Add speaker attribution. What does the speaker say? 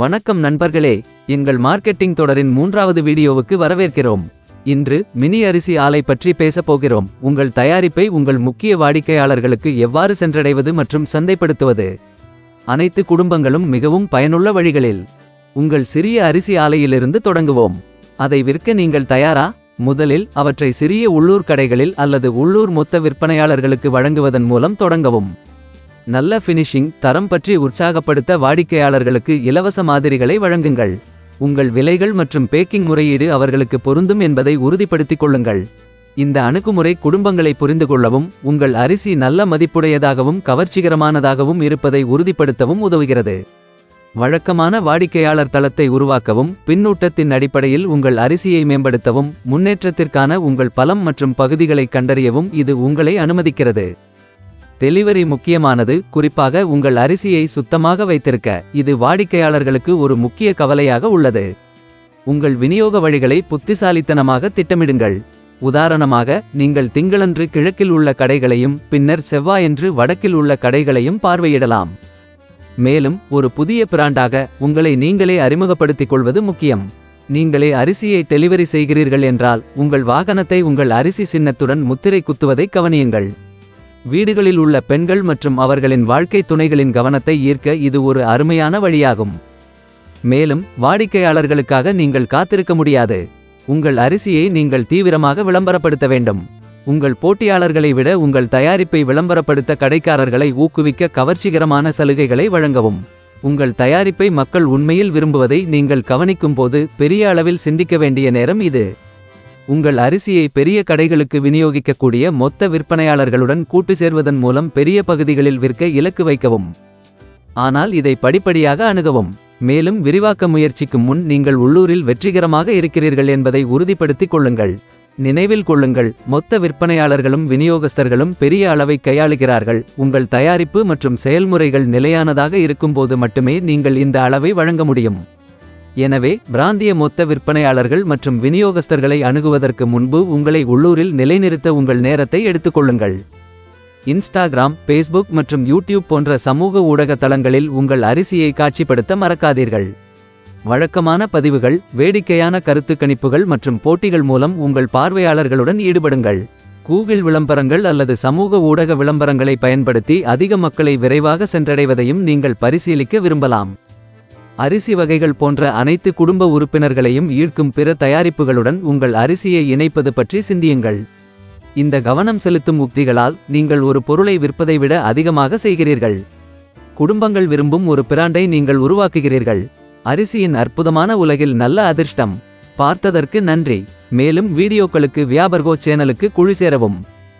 Speaker 1: வணக்கம் நண்பர்களே, எங்கள் மார்க்கெட்டிங் தொடரின் 3வது வீடியோவுக்கு வரவேற்கிறோம். இன்று மினி அரிசி ஆலை பற்றி பேசப் போகிறோம். உங்கள் தயாரிப்பை உங்கள் முக்கிய வாடிக்கையாளர்களுக்கு எவ்வாறு சென்றடைவது மற்றும் சந்தைப்படுத்துவது. அனைத்து குடும்பங்களும் மிகவும் பயனுள்ள வழிகளில். உங்கள் சிறிய அரிசி ஆலையிலிருந்து தொடங்குவோம். அதை விற்க நீங்கள் தயாரா? முதலில் அவற்றை சிறிய உள்ளூர் கடைகளில் அல்லது உள்ளூர் மொத்த விற்பனையாளர்களுக்கு வழங்குவதன் மூலம் தொடங்கவும். நல்ல ஃபினிஷிங், தரம் பற்றி உற்சாகப்படுத்த வாடிக்கையாளர்களுக்கு இலவச மாதிரிகளை வழங்குங்கள். உங்கள் விலைகள் மற்றும் பேக்கிங் முறையீடு அவர்களுக்கு பொருந்தும் என்பதை உறுதிப்படுத்திக் கொள்ளுங்கள். இந்த அணுகுமுறை குடும்பங்களை புரிந்துகொள்ளவும், உங்கள் அரிசி நல்ல மதிப்புடையதாகவும் கவர்ச்சிகரமானதாகவும் இருப்பதை உறுதிப்படுத்தவும் உதவுகிறது. வழக்கமான வாடிக்கையாளர் தளத்தை உருவாக்கவும், பின்னூட்டத்தின் அடிப்படையில் உங்கள் அரிசியை மேம்படுத்தவும், முன்னேற்றத்திற்கான உங்கள் பலம் மற்றும் பகுதிகளை கண்டறியவும் இது உங்களை அனுமதிக்கிறது. டெலிவரி முக்கியமானது, குறிப்பாக உங்கள் அரிசியை சுத்தமாக வைத்திருக்க. இது வாடிக்கையாளர்களுக்கு ஒரு முக்கிய கவலையாக உள்ளது. உங்கள் விநியோக வழிகளை புத்திசாலித்தனமாக திட்டமிடுங்கள். உதாரணமாக, நீங்கள் திங்களன்று கிழக்கில் உள்ள கடைகளையும் பின்னர் செவ்வாயன்று வடக்கில் உள்ள கடைகளையும் பார்வையிடலாம். மேலும் ஒரு புதிய பிராண்டாக உங்களை நீங்களே அறிமுகப்படுத்திக் கொள்வது முக்கியம். நீங்களே அரிசியை டெலிவரி செய்கிறீர்கள் என்றால், உங்கள் வாகனத்தை உங்கள் அரிசி சின்னத்துடன் முத்திரை குத்துவதை கவனியுங்கள். வீடுகளில் உள்ள பெண்கள் மற்றும் அவர்களின் வாழ்க்கை துணைகளின் கவனத்தை ஈர்க்க இது ஒரு அருமையான வழியாகும். மேலும் வாடிக்கையாளர்களுக்காக நீங்கள் காத்திருக்க முடியாது. உங்கள் அரிசியை நீங்கள் தீவிரமாக விளம்பரப்படுத்த வேண்டும். உங்கள் போட்டியாளர்களை விட உங்கள் தயாரிப்பை விளம்பரப்படுத்த கடைக்காரர்களை ஊக்குவிக்க கவர்ச்சிகரமான சலுகைகளை வழங்கவும். உங்கள் தயாரிப்பை மக்கள் உண்மையில் விரும்புவதை நீங்கள் கவனிக்கும் போது பெரிய அளவில் சிந்திக்க வேண்டிய நேரம் இது. உங்கள் அரிசியை பெரிய கடைகளுக்கு விநியோகிக்கக்கூடிய மொத்த விற்பனையாளர்களுடன் கூட்டு சேர்வதன் மூலம் பெரிய பகுதிகளில் விற்க இலக்கு வைக்கவும். ஆனால் இதை படிப்படியாக அணுகவும். மேலும் விரிவாக்க முயற்சிக்கும் முன் நீங்கள் உள்ளூரில் வெற்றிகரமாக இருக்கிறீர்கள் என்பதை உறுதிப்படுத்திக் கொள்ளுங்கள். நினைவில் கொள்ளுங்கள், மொத்த விற்பனையாளர்களும் விநியோகஸ்தர்களும் பெரிய அளவை கையாளுகிறார்கள். உங்கள் தயாரிப்பு மற்றும் செயல்முறைகள் நிலையானதாக இருக்கும்போது மட்டுமே நீங்கள் இந்த அளவை வழங்க முடியும். எனவே பிராந்திய மொத்த விற்பனையாளர்கள் மற்றும் விநியோகஸ்தர்களை அணுகுவதற்கு முன்பு உங்களை உள்ளூரில் நிலைநிறுத்த உங்கள் நேரத்தை எடுத்துக்கொள்ளுங்கள். இன்ஸ்டாகிராம், ஃபேஸ்புக் மற்றும் யூடியூப் போன்ற சமூக ஊடக தளங்களில் உங்கள் அரிசியை காட்சிப்படுத்த மறக்காதீர்கள். வழக்கமான பதிவுகள், வேடிக்கையான கருத்து கணிப்புகள் மற்றும் போட்டிகள் மூலம் உங்கள் பார்வையாளர்களுடன் ஈடுபடுங்கள். கூகிள் விளம்பரங்கள் அல்லது சமூக ஊடக விளம்பரங்களை பயன்படுத்தி அதிக மக்களை விரைவாக சென்றடைவதையும் நீங்கள் பரிசீலிக்க விரும்பலாம். அரிசி வகைகள் போன்ற அனைத்து குடும்ப உறுப்பினர்களையும் ஈர்க்கும் பிற தயாரிப்புகளுடன் உங்கள் அரிசியை இணைப்பது பற்றி சிந்தியுங்கள். இந்த கவனம் செலுத்தும் உத்திகளால் நீங்கள் ஒரு பொருளை விற்பதை விட அதிகமாக செய்கிறீர்கள். குடும்பங்கள் விரும்பும் ஒரு பிராண்டை நீங்கள் உருவாக்குகிறீர்கள். அரிசியின் அற்புதமான உலகில் நல்ல அதிர்ஷ்டம். பார்த்ததற்கு நன்றி. மேலும் வீடியோக்களுக்கு வியாபர்கோ சேனலுக்கு குழு சேரவும்.